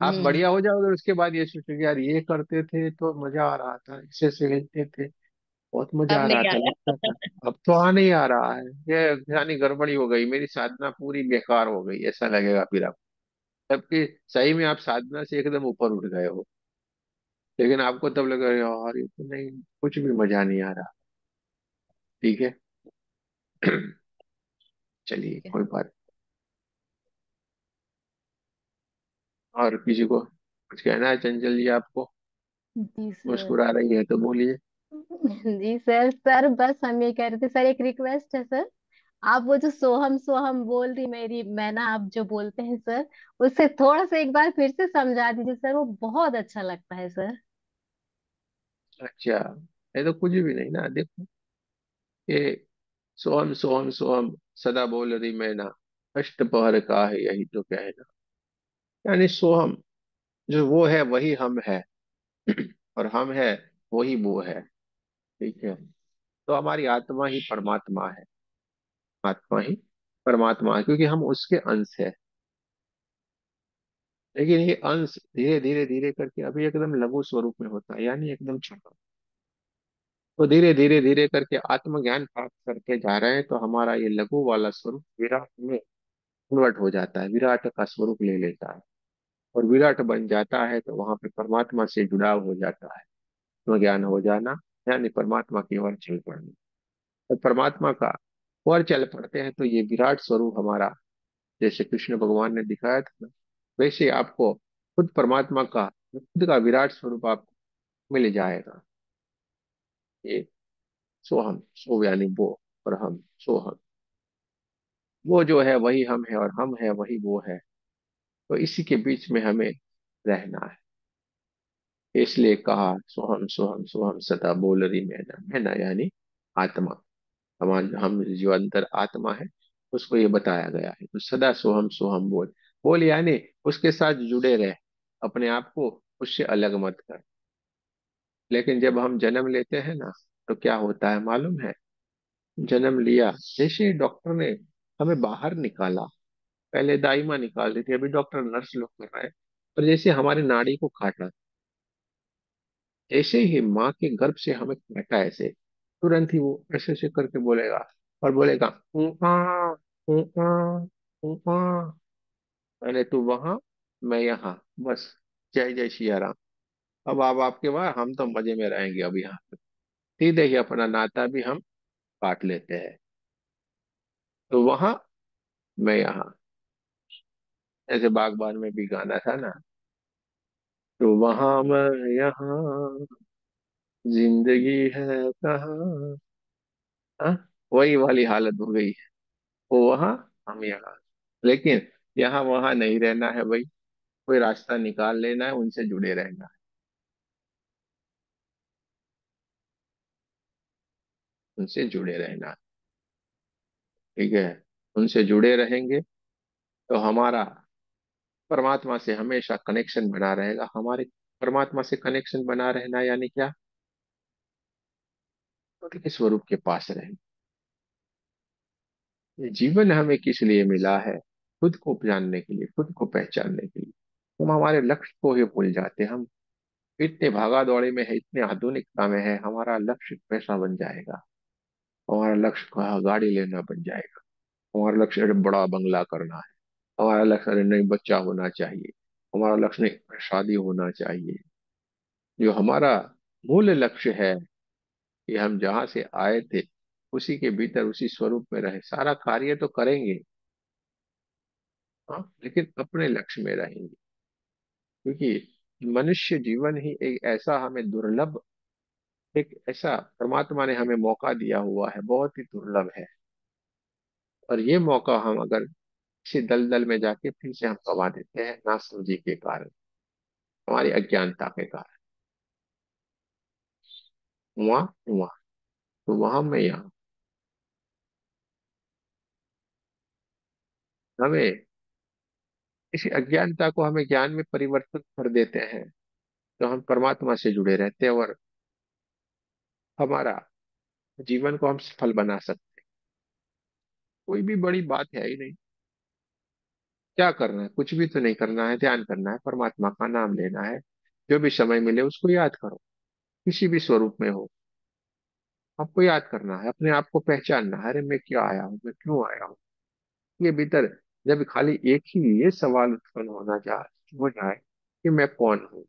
आप हम्म। बढ़िया हो जाओगे, उसके बाद ये सोचोगे यार ये करते थे तो मजा आ रहा था, इससे खेलते थे, बहुत मजा अब आ रहा नहीं आ था, लगता रहा। था। अब तो आ नहीं आ रहा है, ये यानी गड़बड़ी हो गई, मेरी साधना पूरी बेकार हो गई, ऐसा लगेगा फिर आप। जबकि सही में आप साधना से एकदम ऊपर उठ गए हो, लेकिन आपको तब लगा यार ये तो नहीं, कुछ भी मजा नहीं आ रहा। ठीक है। चलिए, ठीक है। कोई बात। और किसी को कुछ कहना है चंचल जी आपको? जी सर। मुस्कुरा रही है तो बोलिए। जी सर, सर बस हम ये कह रहे थे सर, एक रिक्वेस्ट है सर। आप वो जो सोहम सोहम बोल रही मेरी मैना, आप जो बोलते हैं सर, उससे थोड़ा सा एक बार फिर से समझा दीजिए सर, वो बहुत अच्छा लगता है सर। अच्छा, ये तो कुछ भी नहीं ना, देखो ये सोहम सोहम सोहम, सदा बोल रही मैना, अष्टपहर का है यही तो कहना। यानी सोहम जो वो है वही हम है, और हम है वही वो है। ठीक है। तो हमारी आत्मा ही परमात्मा है, आत्मा ही परमात्मा है, क्योंकि हम उसके अंश है। लेकिन ये अंश धीरे धीरे धीरे करके अभी एकदम लघु स्वरूप में होता है, यानी एकदम छोटा। तो धीरे धीरे धीरे करके आत्मज्ञान प्राप्त करते जा रहे हैं, तो हमारा ये लघु वाला स्वरूप विराट में कन्वर्ट हो जाता है, विराट का स्वरूप ले लेता है। और विराट बन जाता है तो वहां पे परमात्मा से जुड़ाव हो जाता है। तो ज्ञान हो जाना यानी परमात्मा की ओर चल पड़ना। तो परमात्मा का और चल पड़ते हैं तो ये विराट स्वरूप हमारा, जैसे कृष्ण भगवान ने दिखाया था ना, वैसे आपको खुद परमात्मा का खुद का विराट स्वरूप आपको मिल जाएगा। ये सोहम, सो यानी वो, और हम सोहम, वो जो है वही हम है और हम है वही वो है। तो इसी के बीच में हमें रहना है। इसलिए कहा सोहम सोहम सोहम सदा बोल रही मैना, मैना यानी आत्मा। हमारे हम जो अंतर आत्मा है उसको ये बताया गया है। तो सदा सोहम सोहम बोल, बोल यानी उसके साथ जुड़े रहे, अपने आप को उससे अलग मत कर। लेकिन जब हम जन्म लेते हैं ना, तो क्या होता है मालूम है? जन्म लिया, जैसे डॉक्टर ने हमें बाहर निकाला, पहले दाई माँ निकाल दी थी, अभी डॉक्टर नर्स लोग कर रहे हैं, और जैसे हमारी नाड़ी को काटा, ऐसे ही माँ के गर्भ से हमें काटा, ऐसे तुरंत ही वो ऐसे ऐसे करके बोलेगा, और बोलेगा ऊपा ऊपा ऊपा, पहले तू वहां, मैं यहाँ, बस। जय जय सिया राम। अब आप आपके बाद हम तो मजे में रहेंगे अब यहाँ पे। सीधे ही अपना नाता भी हम काट लेते हैं। तो वहां, मैं यहाँ, ऐसे बागबान में भी गाना था ना, तो वहां मैं यहाँ, जिंदगी है कहाँ। हाँ, वही वाली हालत हो गई है। वो वहां, हम यहाँ। लेकिन यहाँ वहां नहीं रहना है भाई, कोई रास्ता निकाल लेना है, उनसे जुड़े रहना है। उनसे जुड़े रहना है, ठीक है? उनसे जुड़े रहेंगे तो हमारा परमात्मा से हमेशा कनेक्शन बना रहेगा। हमारे परमात्मा से कनेक्शन बना रहना यानी क्या? उनके स्वरूप के पास रहें। ये जीवन हमें किस लिए मिला है? खुद को जानने के लिए, खुद को पहचानने के लिए। हम हमारे लक्ष्य को ही भूल जाते हैं। हम इतने भागा दौड़ी में है, इतने आधुनिकता में है, हमारा लक्ष्य पैसा बन जाएगा, हमारा लक्ष्य कहा गाड़ी लेना बन जाएगा, हमारा लक्ष्य अरे बड़ा बंगला करना है, हमारा लक्ष्य अरे नहीं बच्चा होना चाहिए, हमारा लक्ष्य नहीं शादी होना चाहिए। जो हमारा मूल लक्ष्य है कि हम जहाँ से आए थे उसी के भीतर उसी स्वरूप में रहे, सारा कार्य तो करेंगे, हाँ, लेकिन अपने लक्ष्य में रहेंगे। क्योंकि मनुष्य जीवन ही एक ऐसा हमें दुर्लभ, एक ऐसा परमात्मा ने हमें मौका दिया हुआ है, बहुत ही दुर्लभ है। और ये मौका हम अगर किसी दलदल में जाके फिर से हम गवा देते हैं, नासमझी के कारण, हमारी अज्ञानता के कारण। वहां, वहां, तो वहां में यहाँ हमें इसी अज्ञानता को हमें ज्ञान में परिवर्तित कर देते हैं, तो हम परमात्मा से जुड़े रहते हैं और हमारा जीवन को हम सफल बना सकते हैं। कोई भी बड़ी बात है ही नहीं। क्या करना है? कुछ भी तो नहीं करना है, ध्यान करना है, परमात्मा का नाम लेना है, जो भी समय मिले उसको याद करो, किसी भी स्वरूप में हो। आपको याद करना है, अपने आप को पहचानना है, अरे मैं क्या आया हूँ, मैं क्यों आया हूँ। ये भीतर जब खाली एक ही ये सवाल उत्पन्न होना चाहे हो जाए कि मैं कौन हूँ,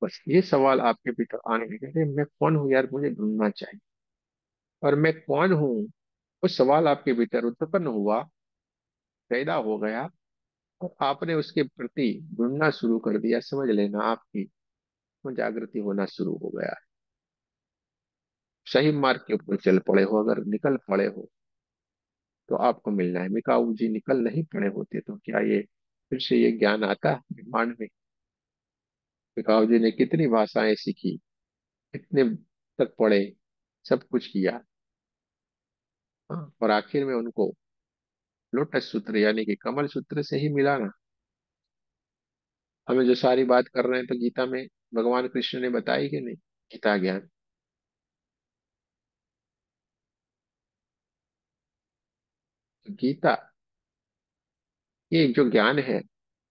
बस ये सवाल आपके भीतर आने लगे, अरे मैं कौन हूँ यार, मुझे ढूंढना चाहिए। और मैं कौन हूँ, वो सवाल आपके भीतर उत्पन्न हुआ, पैदा हो गया, और आपने उसके प्रति ढूंढना शुरू कर दिया, समझ लेना आपकी वो जागृति होना शुरू हो गया है। सही मार्ग के ऊपर चल पड़े हो, अगर निकल पड़े हो तो आपको मिलना है। मिकाऊ जी निकल नहीं पड़े होते तो क्या ये फिर से ये ज्ञान आता ब्रह्मांड में? मिकाऊ जी ने कितनी भाषाएं सीखी, कितने तक पढ़े, सब कुछ किया, हाँ, और आखिर में उनको लोटस सूत्र यानी कि कमल सूत्र से ही मिला ना। हमें जो सारी बात कर रहे हैं तो गीता में भगवान कृष्ण ने बताई कि नहीं? गीता ज्ञान, तो गीता, ये जो ज्ञान है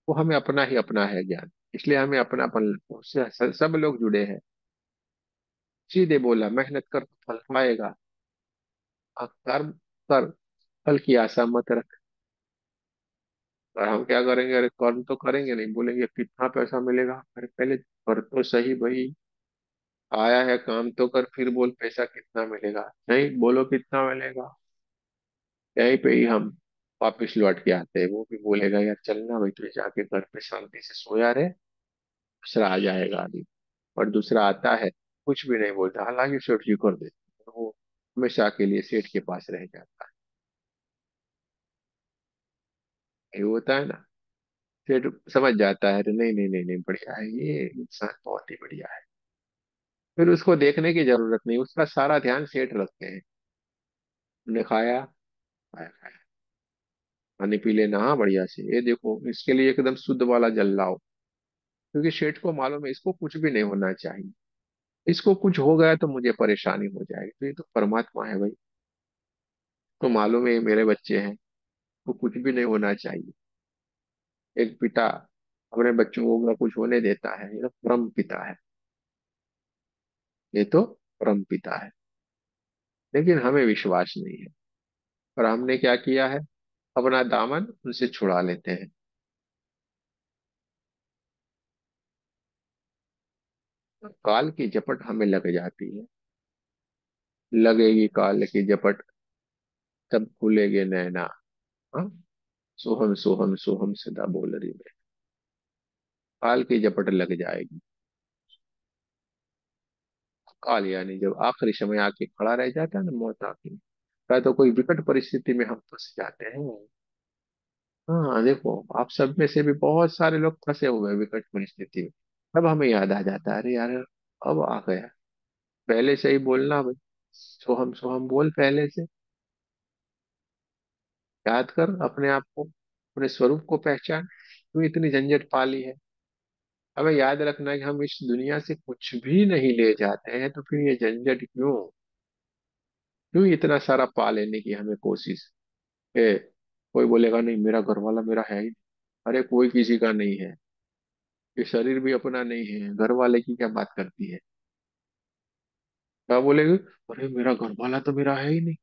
वो हमें अपना ही अपना है ज्ञान, इसलिए हमें अपनापन, उससे सब लोग जुड़े हैं। सीधे बोला, मेहनत कर तो फल पाएगा, और कर्म कर, फल की आशा मत रख। और हम क्या करेंगे, अरे कर्म तो करेंगे नहीं, बोलेंगे कितना पैसा मिलेगा, अरे पहले कर तो सही भाई, आया है काम तो कर, फिर बोल पैसा कितना मिलेगा, नहीं बोलो कितना मिलेगा, यहीं पे ही हम वापिस लौट के आते हैं। वो भी बोलेगा यार चलना भाई, तुझे जाके घर पे शांति से सोया रहे, दूसरा आ जाएगा अभी। और दूसरा आता है, कुछ भी नहीं बोलता, हालांकि सेठ जी कर देते हैं, वो हमेशा के लिए सेठ के पास रह जाता है। ये होता है ना, सेठ समझ जाता है, अरे नहीं नहीं नहीं नहीं, बढ़िया है ये इंसान, बहुत ही बढ़िया है। फिर उसको देखने की जरूरत नहीं, उसका सारा ध्यान सेठ रखते हैं। हमने खाया, खाया खाया, पानी पी लेना, हाँ बढ़िया से, ये देखो इसके लिए एकदम शुद्ध वाला जल लाओ, क्योंकि शेठ को मालूम है इसको कुछ भी नहीं होना चाहिए, इसको कुछ हो गया तो मुझे परेशानी हो जाएगी, तो ये तो परमात्मा है भाई, तो मालूम है ये मेरे बच्चे हैं, तो कुछ भी नहीं होना चाहिए। एक पिता अपने बच्चों को अगर कुछ होने देता है, ये तो परम पिता है, ये तो परम पिता है। लेकिन हमें विश्वास नहीं है, और हमने क्या किया है, अपना दामन उनसे छुड़ा लेते हैं। काल की झपट हमें लग जाती है, लगेगी काल की झपट, तब खुलेगे नैना। हाँ, सोहम सोहम सोहम सदा बोल रही मैं, काल की झपट लग जाएगी। काल यानी जब आखिरी समय आके खड़ा रह जाता है ना, मौत आके, या तो कोई विकट परिस्थिति में हम फंस जाते हैं। हाँ देखो, आप सब में से भी बहुत सारे लोग फंसे हुए हैं विकट परिस्थिति में, तब हमें याद आ जाता है, अरे यार अब आ गया, पहले से ही बोलना भाई, सोहम सोहम बोल पहले से, याद कर अपने आप को, अपने स्वरूप को पहचान, क्यों इतनी झंझट पाली है। हमें याद रखना है कि हम इस दुनिया से कुछ भी नहीं ले जाते हैं, तो फिर ये झंझट क्यों, क्यों इतना सारा पा लेने की हमें कोशिश है। कोई बोलेगा नहीं मेरा घर वाला मेरा है ही नहीं, अरे कोई किसी का नहीं है, ये शरीर भी अपना नहीं है, घर वाले की क्या बात करती है। क्या बोलेगी, अरे मेरा घर वाला तो मेरा है ही नहीं,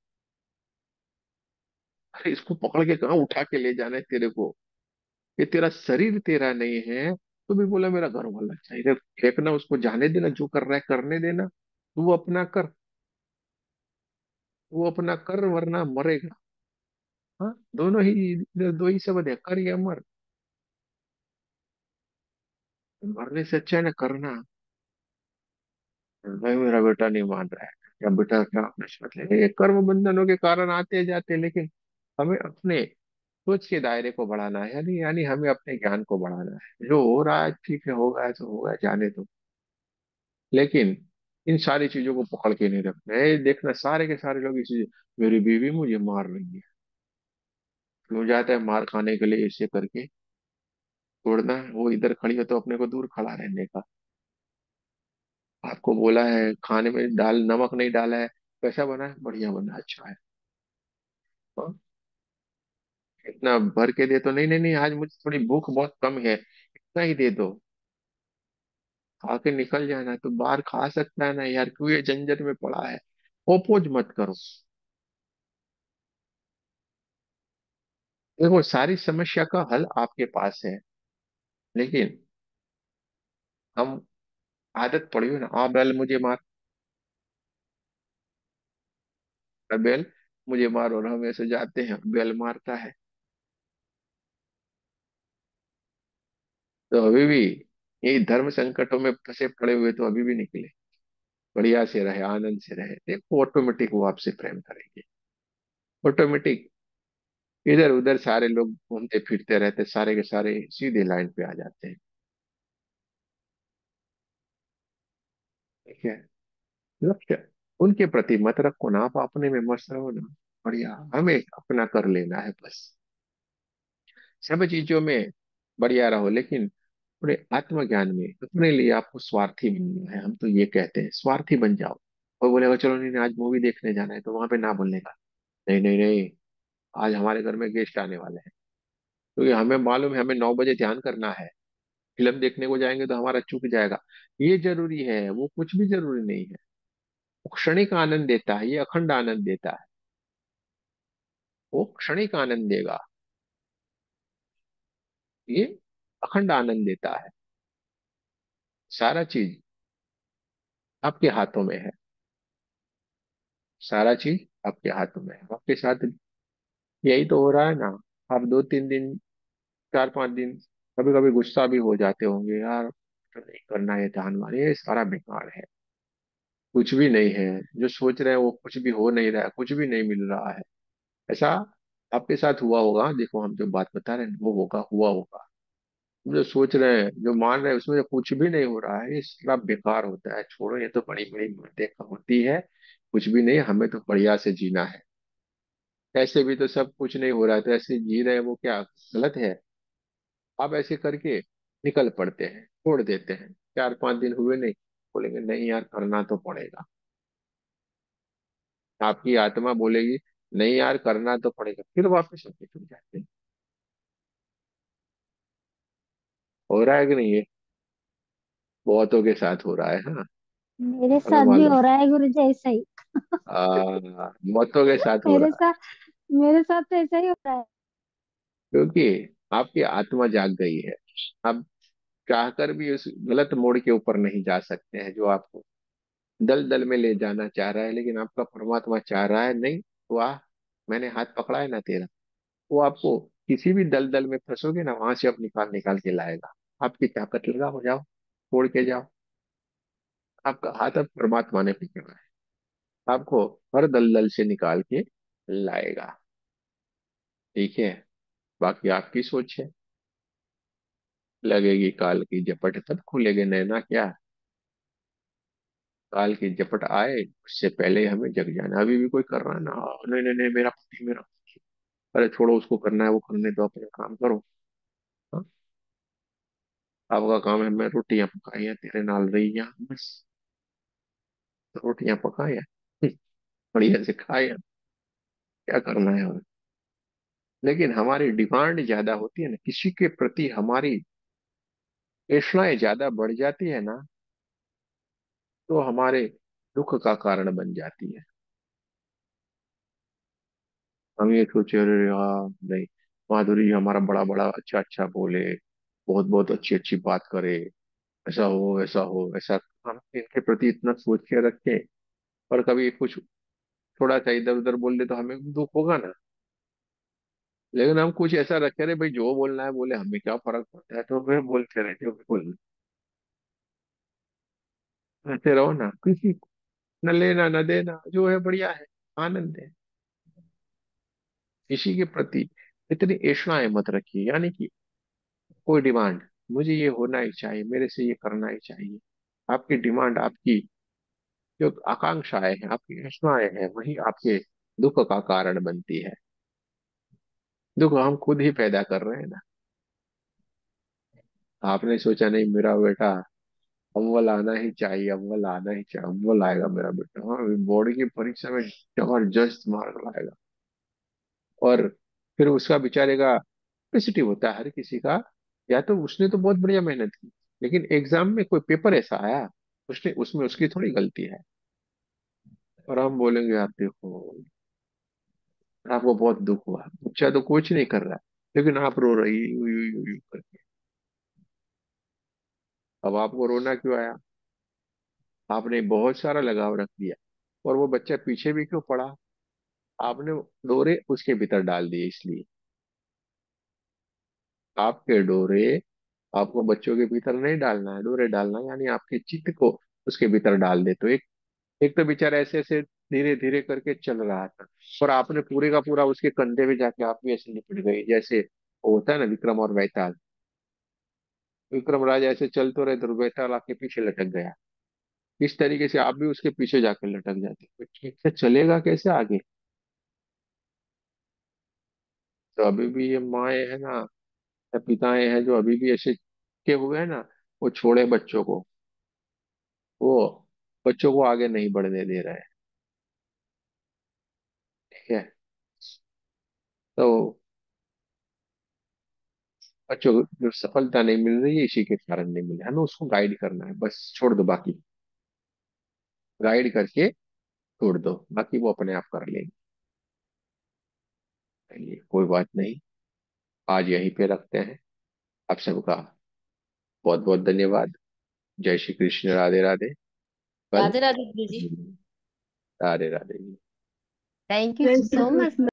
अरे इसको पकड़ के कहाँ उठा के ले जाना है तेरे को, ये तेरा शरीर तेरा नहीं है, तो भी बोला मेरा घर वाला चाहिए, फेंकना उसको, जाने देना, जो कर रहा है करने देना, तू अपना कर, वो अपना कर वरना मरेगा। हाँ, दोनों ही, इधर दो ही शब्द है, कर या मर, मरने से अच्छा है ना करना। भाई मेरा बेटा नहीं मान रहा है, क्या बेटा क्या आपने सोच लिया, ये कर्म बंधनों के कारण आते जाते, लेकिन हमें अपने सोच के दायरे को बढ़ाना है, यानी यानी हमें अपने ज्ञान को बढ़ाना है। जो हो रहा है ठीक है, होगा है तो होगा, जाने दो, लेकिन इन सारी चीजों को पकड़ के नहीं रखना है। ये देखना सारे के सारे लोग इसी, मेरी बीवी मुझे मार रही है, क्यों जाता है मार खाने के लिए, ऐसे करके छोड़ना है, वो इधर खड़ी है तो अपने को दूर खड़ा रहने का। आपको बोला है खाने में दाल नमक नहीं डाला है, कैसा बना है, बढ़िया बना है, अच्छा है, हाँ? इतना भर के दे तो, नहीं नहीं नहीं आज मुझे थोड़ी भूख बहुत कम है, इतना ही दे दो, खा के निकल जाना, तो बाहर खा सकता है ना यार, क्यों ये झंझट में पड़ा है। ओपोज मत करो। देखो सारी समस्या का हल आपके पास है, लेकिन हम, आदत पड़ी हुई ना, आ बैल मुझे मार, बैल मुझे मार, और हम ऐसे जाते हैं बैल मारता है, तो अभी भी यही धर्म संकटों में फंसे पड़े हुए तो अभी भी निकले, बढ़िया से रहे, आनंद से रहे, देखो ऑटोमेटिक वो आपसे प्रेम करेंगे, ऑटोमेटिक। इधर उधर सारे लोग घूमते फिरते रहते, सारे के सारे सीधे लाइन पे आ जाते हैं। ठीक है, लक्ष्य उनके प्रति मत रखो ना, आप अपने में मस्त रहो ना, बढ़िया, हमें अपना कर लेना है बस, सब चीजों में बढ़िया रहो, लेकिन अपने आत्मज्ञान में अपने लिए आपको स्वार्थी बनना है, हम तो ये कहते हैं स्वार्थी बन जाओ। कोई बोलेगा चलो नहीं नहीं, आज मूवी देखने जाना है, तो वहां पे ना बोलने का, नहीं नहीं नहीं, आज हमारे घर में गेस्ट आने वाले हैं, क्योंकि हमें मालूम है हमें 9 बजे ध्यान करना है, फिल्म देखने को जाएंगे तो हमारा चूक जाएगा। ये जरूरी है, वो कुछ भी जरूरी नहीं है। वो क्षणिक आनंद देता है, ये अखंड आनंद देता है। वो क्षणिक आनंद देगा, ये अखंड आनंद देता है। सारा चीज आपके हाथों में है, सारा चीज आपके हाथों में है, आपके साथ यही तो हो रहा है ना। आप 2-3 दिन, 4-5 दिन कभी कभी गुस्सा भी हो जाते होंगे, यार तो नहीं करना है ध्यान वाले, ये सारा बेकार है, कुछ भी नहीं है, जो सोच रहे हैं वो कुछ भी हो नहीं रहा है, कुछ भी नहीं मिल रहा है। ऐसा आपके साथ हुआ होगा, देखो हम जो बात बता रहे हैं वो होगा, हुआ होगा। जो सोच रहे हैं, जो मान रहे हैं, उसमें जो कुछ भी नहीं हो रहा है, ये सारा बेकार होता है, छोड़ो, ये तो बड़ी बड़ी बातें होती है, कुछ भी नहीं, हमें तो बढ़िया से जीना है। ऐसे भी तो सब कुछ नहीं हो रहा है, तो ऐसे जी रहे हैं, वो क्या गलत है? आप ऐसे करके निकल पड़ते हैं, छोड़ देते हैं, 4-5 दिन हुए नहीं, बोलेंगे नहीं यार करना तो पड़ेगा। आपकी आत्मा बोलेगी नहीं यार करना तो पड़ेगा, फिर वापस होके छूट जाते हैं। हो रहा है कि नहीं ये? बहुतों के साथ हो रहा है, हाँ। मेरे हमें साथ भी मालूम। हो रहा है गुरुजी ऐसा ही। बहुतों के साथ हो मेरे रहा है। साथ मेरे साथ तो ऐसा ही हो रहा है। क्योंकि आपकी आत्मा जाग गई है। अब चाहकर भी उस गलत मोड़ के ऊपर नहीं जा सकते हैं, जो आपको दल दल में ले जाना चाह रहा है, लेकिन आपका परमात्मा चाह रहा है नहीं, वाह, मैंने हाथ पकड़ा है ना तेरा। वो आपको किसी भी दल दल में फंसोगे ना, वहां से आप निकाल निकाल के लाएगा। आपकी ताकत लगा हो जाओ, छोड़ के जाओ। आपका हाथ अब परमात्मा ने पकड़ा है, आपको हर दलदल से निकाल के लाएगा। ठीक है, बाकी आपकी सोच है। लगेगी काल की झपट तब खुलेगे नैना क्या? काल की झपट आए उससे पहले हमें जग जाना। अभी भी कोई कर रहा है ना, "हाँ, नहीं नहीं नहीं मेरा पति मेरा पति।" अरे छोड़ो, उसको करना है वो करने दो, अपना काम करो। हाँ? आपका काम है, मैं रोटियां पकाई हैं तेरे नाल रही हैं बस, रोटियां पकाए हैं, बढ़िया से खाए हैं, क्या करना है और? लेकिन हमारी डिमांड ज्यादा होती है ना, किसी के प्रति हमारी तृष्णाएं ज्यादा बढ़ जाती है ना, तो हमारे दुख का कारण बन जाती है। हम ये सोचे अरे यार नहीं, माधुरी जी हमारा बड़ा बड़ा अच्छा अच्छा बोले, बहुत बहुत अच्छी अच्छी बात करे, ऐसा हो ऐसा हो ऐसा, हम इनके प्रति इतना सोच के रखें, और कभी कुछ थोड़ा सा इधर उधर बोल दे तो हमें भी दुख होगा ना। लेकिन हम कुछ ऐसा रखे रहे, भाई जो बोलना है बोले, हमें क्या फर्क पड़ता है, तो वे बोलते रहते हो, बिल्कुल रहते रहो ना, किसी को न लेना न देना, जो है बढ़िया है, आनंद है। किसी के प्रति इतनी ऐशनाएं मत रखिए, यानी कि कोई डिमांड, मुझे ये होना ही चाहिए, मेरे से ये करना ही चाहिए। आपकी डिमांड, आपकी जो आकांक्षाएं हैं, आपकी ऐशनाएं हैं, वही आपके दुख का कारण बनती है। दुख हम खुद ही पैदा कर रहे हैं ना। आपने सोचा नहीं मेरा बेटा अव्वल आना ही चाहिए, अव्वल आना ही चाहिए, अव्वल आएगा मेरा बेटा, हाँ बोर्ड की परीक्षा में जबरदस्त मार्क लाएगा। और फिर उसका बेचारे का कैपेसिटी होता है हर किसी का, या तो उसने तो बहुत बढ़िया मेहनत की, लेकिन एग्जाम में कोई पेपर ऐसा आया, उसने उसमें उसकी थोड़ी गलती है। और हम बोलेंगे यार देखो, आपको बहुत दुख हुआ, बच्चा तो कुछ नहीं कर रहा है, लेकिन आप रो रही यू यू यू यू करके। अब आपको रोना क्यों आया? आपने बहुत सारा लगाव रख दिया, और वो बच्चा पीछे भी क्यों पड़ा? आपने डोरे उसके भीतर डाल दिए, इसलिए आपके डोरे आपको बच्चों के भीतर नहीं डालना है, डोरे डालना है, यानी आपके चित्त को उसके भीतर डाल दे। तो एक एक तो बेचारा ऐसे ऐसे धीरे धीरे करके चल रहा था, और आपने पूरे का पूरा उसके कंधे पे जाके आप भी ऐसे लिपट गई, जैसे वो होता है ना विक्रम और वैताल। विक्रम राज ऐसे चल तो रहे, तो वैताल आके पीछे लटक गया। इस तरीके से आप भी उसके पीछे जाके लटक जाते, तो ठीक से चलेगा कैसे आगे? तो अभी भी ये माए है ना, या पिताएं हैं जो अभी भी ऐसे के हुए हैं ना, वो छोड़े बच्चों को, वो बच्चों को आगे नहीं बढ़ने दे रहे हैं। ठीक है, तो और जो जो सफलता नहीं मिल रही है इसी के कारण नहीं मिल रही, हमें उसको गाइड करना है, बस छोड़ दो बाकी, गाइड करके छोड़ दो, बाकी वो अपने आप कर लेंगे। चलिए कोई बात नहीं, आज यहीं पे रखते हैं। आप सबका बहुत बहुत धन्यवाद। जय श्री कृष्ण, राधे राधे। कल राधे राधे गुरुजी। Radhe Radhe. Thank you thank so you. Much.